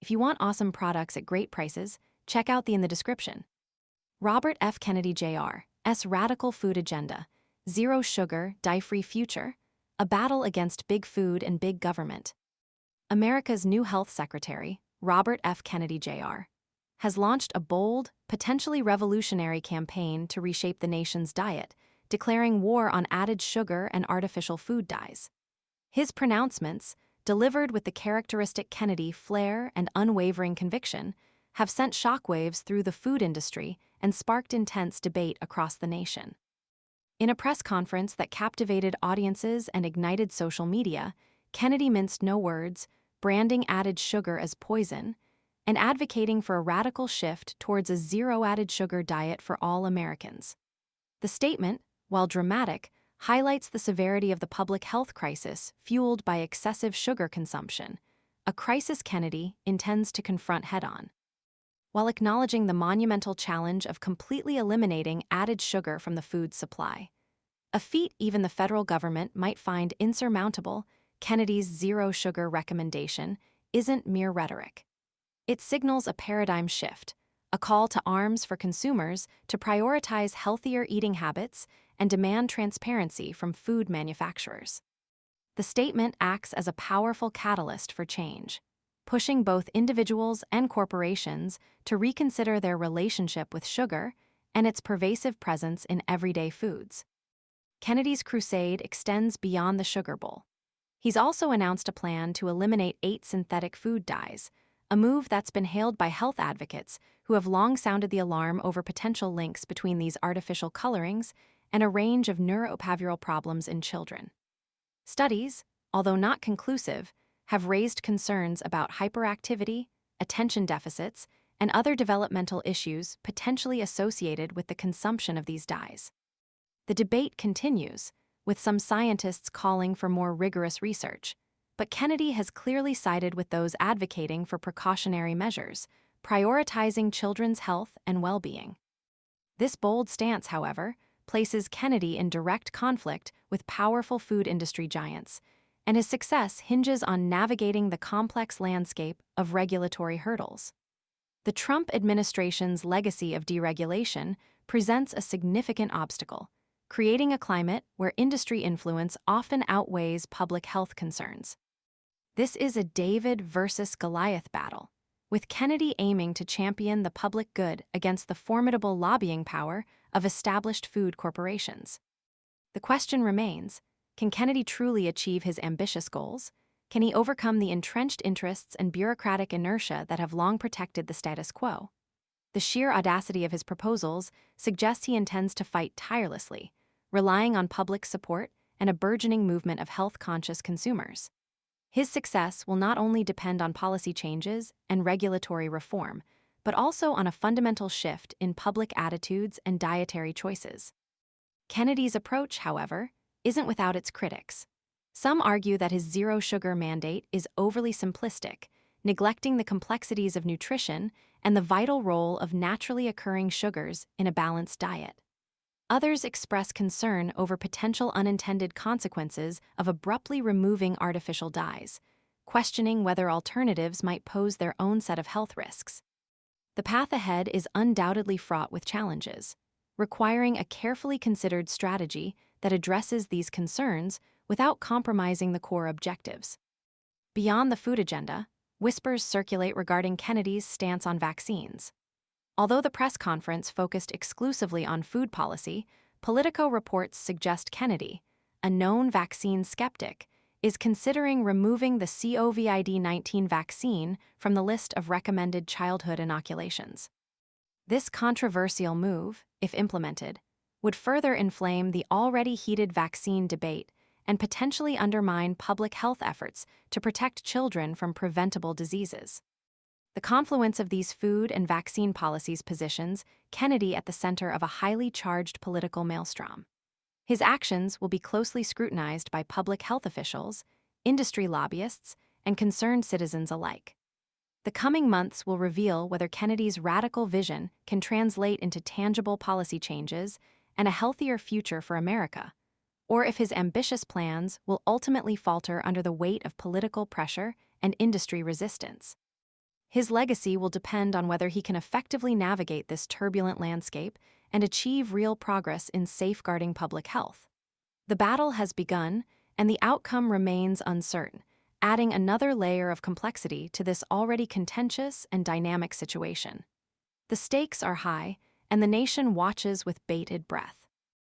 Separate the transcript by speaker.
Speaker 1: If you want awesome products at great prices, check out the in the description. Robert F. Kennedy Jr.'s Radical Food Agenda, Zero Sugar, Dye-Free Future, a battle against big food and big government. America's new health secretary, Robert F. Kennedy Jr., has launched a bold, potentially revolutionary campaign to reshape the nation's diet, declaring war on added sugar and artificial food dyes. His pronouncements, delivered with the characteristic Kennedy flair and unwavering conviction, have sent shockwaves through the food industry and sparked intense debate across the nation. In a press conference that captivated audiences and ignited social media, Kennedy minced no words, branding added sugar as poison, and advocating for a radical shift towards a zero-added sugar diet for all Americans. The statement, while dramatic, highlights the severity of the public health crisis fueled by excessive sugar consumption, a crisis Kennedy intends to confront head-on. While acknowledging the monumental challenge of completely eliminating added sugar from the food supply, a feat even the federal government might find insurmountable, Kennedy's zero-sugar recommendation isn't mere rhetoric. It signals a paradigm shift, a call to arms for consumers to prioritize healthier eating habits and demand transparency from food manufacturers. The statement acts as a powerful catalyst for change, pushing both individuals and corporations to reconsider their relationship with sugar and its pervasive presence in everyday foods. Kennedy's crusade extends beyond the sugar bowl. He's also announced a plan to eliminate 8 synthetic food dyes, a move that's been hailed by health advocates who have long sounded the alarm over potential links between these artificial colorings and a range of neurobehavioral problems in children. Studies, although not conclusive, have raised concerns about hyperactivity, attention deficits, and other developmental issues potentially associated with the consumption of these dyes. The debate continues, with some scientists calling for more rigorous research, but Kennedy has clearly sided with those advocating for precautionary measures, prioritizing children's health and well-being. This bold stance, however, places Kennedy in direct conflict with powerful food industry giants, and his success hinges on navigating the complex landscape of regulatory hurdles. The Trump administration's legacy of deregulation presents a significant obstacle, creating a climate where industry influence often outweighs public health concerns. This is a David versus Goliath battle, with Kennedy aiming to champion the public good against the formidable lobbying power of established food corporations. The question remains, can Kennedy truly achieve his ambitious goals? Can he overcome the entrenched interests and bureaucratic inertia that have long protected the status quo? The sheer audacity of his proposals suggests he intends to fight tirelessly, relying on public support and a burgeoning movement of health-conscious consumers. His success will not only depend on policy changes and regulatory reform, but also on a fundamental shift in public attitudes and dietary choices. Kennedy's approach, however, isn't without its critics. Some argue that his zero-sugar mandate is overly simplistic, neglecting the complexities of nutrition and the vital role of naturally occurring sugars in a balanced diet. Others express concern over potential unintended consequences of abruptly removing artificial dyes, questioning whether alternatives might pose their own set of health risks. The path ahead is undoubtedly fraught with challenges, requiring a carefully considered strategy that addresses these concerns without compromising the core objectives. Beyond the food agenda, whispers circulate regarding Kennedy's stance on vaccines. Although the press conference focused exclusively on food policy, Politico reports suggest Kennedy, a known vaccine skeptic, is considering removing the COVID-19 vaccine from the list of recommended childhood inoculations. This controversial move, if implemented, would further inflame the already heated vaccine debate and potentially undermine public health efforts to protect children from preventable diseases. The confluence of these food and vaccine policies positions Kennedy at the center of a highly charged political maelstrom. His actions will be closely scrutinized by public health officials, industry lobbyists, and concerned citizens alike. The coming months will reveal whether Kennedy's radical vision can translate into tangible policy changes and a healthier future for America, or if his ambitious plans will ultimately falter under the weight of political pressure and industry resistance. His legacy will depend on whether he can effectively navigate this turbulent landscape and achieve real progress in safeguarding public health. The battle has begun, and the outcome remains uncertain, adding another layer of complexity to this already contentious and dynamic situation. The stakes are high, and the nation watches with bated breath.